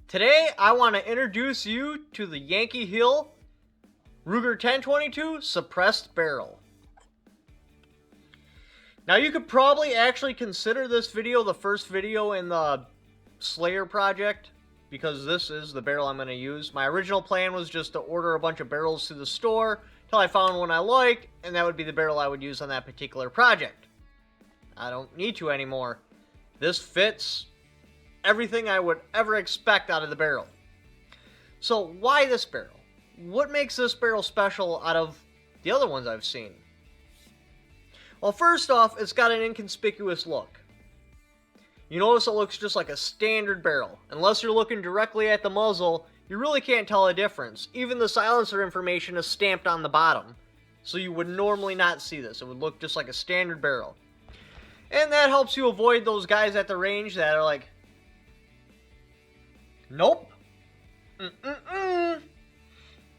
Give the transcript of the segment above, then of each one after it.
Today, I want to introduce you to the Yankee Hill Ruger 1022 Suppressed Barrel. Now, you could probably actually consider this video the first video in the Slayer project, because this is the barrel I'm going to use. My original plan was just to order a bunch of barrels to the store till I found one I liked, and that would be the barrel I would use on that particular project. I don't need to anymore. This fits everything I would ever expect out of the barrel. So why this barrel? What makes this barrel special out of the other ones I've seen? Well, first off, it's got an inconspicuous look. You notice it looks just like a standard barrel. Unless you're looking directly at the muzzle, you really can't tell a difference. Even the silencer information is stamped on the bottom, so you would normally not see this. It would look just like a standard barrel. And that helps you avoid those guys at the range that are like, nope.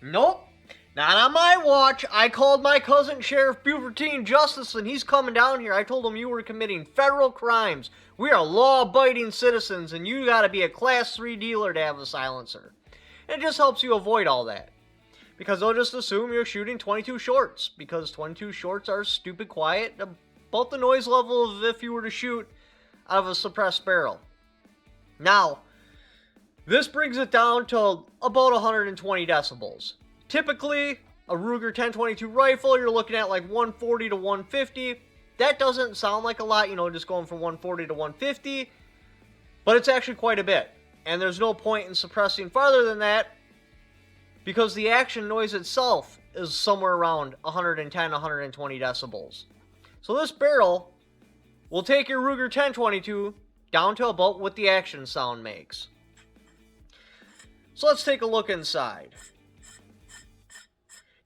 Nope. Not on my watch. I called my cousin Sheriff Buvertine Justice and he's coming down here. I told him you were committing federal crimes. We are law-abiding citizens and you gotta be a class 3 dealer to have a silencer. And it just helps you avoid all that. Because they'll just assume you're shooting 22 shorts. Because 22 shorts are stupid quiet. About the noise level of if you were to shoot out of a suppressed barrel. Now, this brings it down to about 120 decibels. Typically, a Ruger 1022 rifle, you're looking at like 140 to 150. That doesn't sound like a lot, you know, just going from 140 to 150. But it's actually quite a bit. And there's no point in suppressing farther than that, because the action noise itself is somewhere around 110, 120 decibels. So this barrel will take your Ruger 1022 down to about what the action sound makes. So let's take a look inside.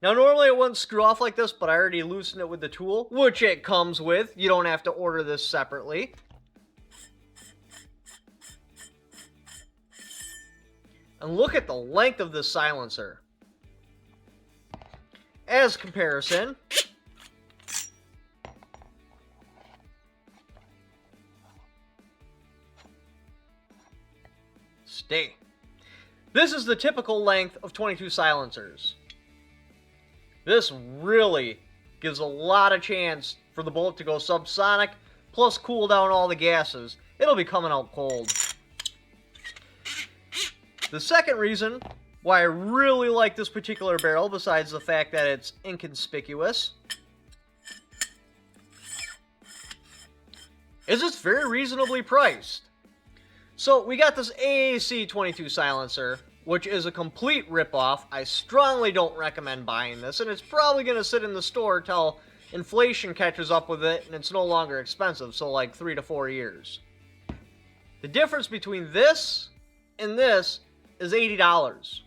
Now normally it wouldn't screw off like this, but I already loosened it with the tool, which it comes with. You don't have to order this separately. And look at the length of this silencer. As comparison, stay. This is the typical length of 22 silencers. This really gives a lot of chance for the bullet to go subsonic, plus cool down all the gases. It'll be coming out cold. The second reason why I really like this particular barrel, besides the fact that it's inconspicuous, is it's very reasonably priced. So we got this AAC 22 silencer, which is a complete ripoff. I strongly don't recommend buying this, and it's probably going to sit in the store till inflation catches up with it and it's no longer expensive, so like 3 to 4 years. The difference between this and this is $80.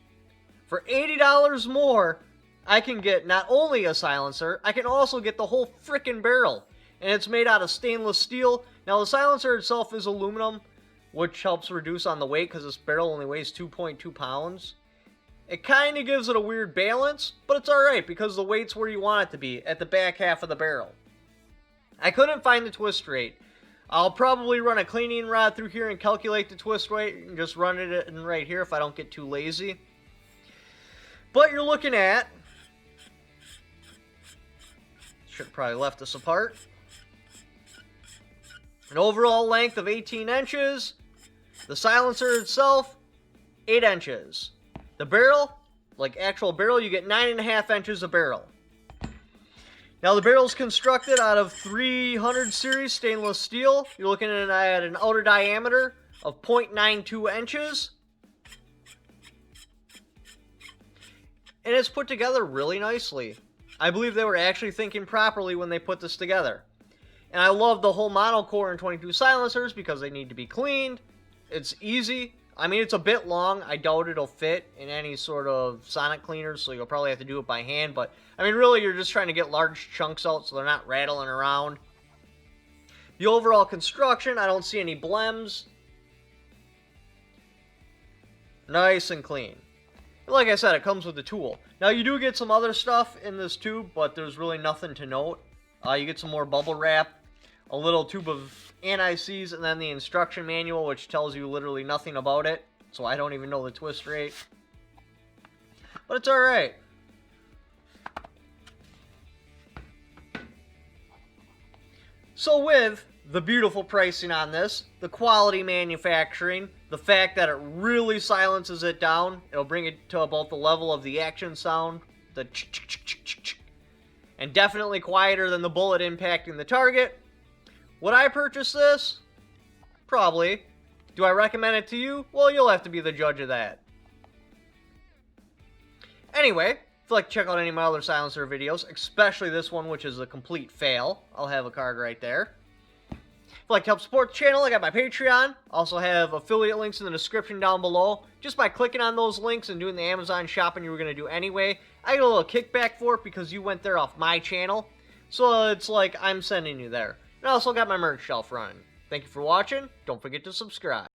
For $80 more, I can get not only a silencer, I can also get the whole frickin' barrel. And it's made out of stainless steel. Now the silencer itself is aluminum, which helps reduce on the weight because this barrel only weighs 2.2 pounds. It kind of gives it a weird balance, but it's alright because the weight's where you want it to be, at the back half of the barrel. I couldn't find the twist rate. I'll probably run a cleaning rod through here and calculate the twist rate and just run it in right here if I don't get too lazy. But you're looking at, should have probably left this apart, an overall length of 18 inches. The silencer itself, 8 inches. The barrel, like actual barrel, you get 9.5 inches of barrel. Now the barrel is constructed out of 300 series stainless steel. You're looking at an outer diameter of 0.92 inches. And it's put together really nicely. I believe they were actually thinking properly when they put this together. And I love the whole monocore and 22 silencers because they need to be cleaned. It's easy. I mean, it's a bit long. I doubt it'll fit in any sort of sonic cleaner, so you'll probably have to do it by hand. But, I mean, really, you're just trying to get large chunks out so they're not rattling around. The overall construction, I don't see any blems. Nice and clean. Like I said, it comes with the tool. Now, you do get some other stuff in this tube, but there's really nothing to note. You get some more bubble wrap, a little tube of anti-seize, and then the instruction manual, which tells you literally nothing about it. so I don't even know the twist rate. But it's alright. So with the beautiful pricing on this, the quality manufacturing, the fact that it really silences it down, it'll bring it to about the level of the action sound, the ch-ch-ch-ch-ch-ch, and definitely quieter than the bullet impacting the target. Would I purchase this? Probably. Do I recommend it to you? Well, you'll have to be the judge of that. Anyway, if you'd like to check out any of my other silencer videos, especially this one, which is a complete fail, I'll have a card right there. If you'd like to help support the channel, I got my Patreon. Also have affiliate links in the description down below. Just by clicking on those links and doing the Amazon shopping you were going to do anyway, I get a little kickback for it because you went there off my channel. So it's like I'm sending you there. And I also got my merch shelf running. Thank you for watching. Don't forget to subscribe.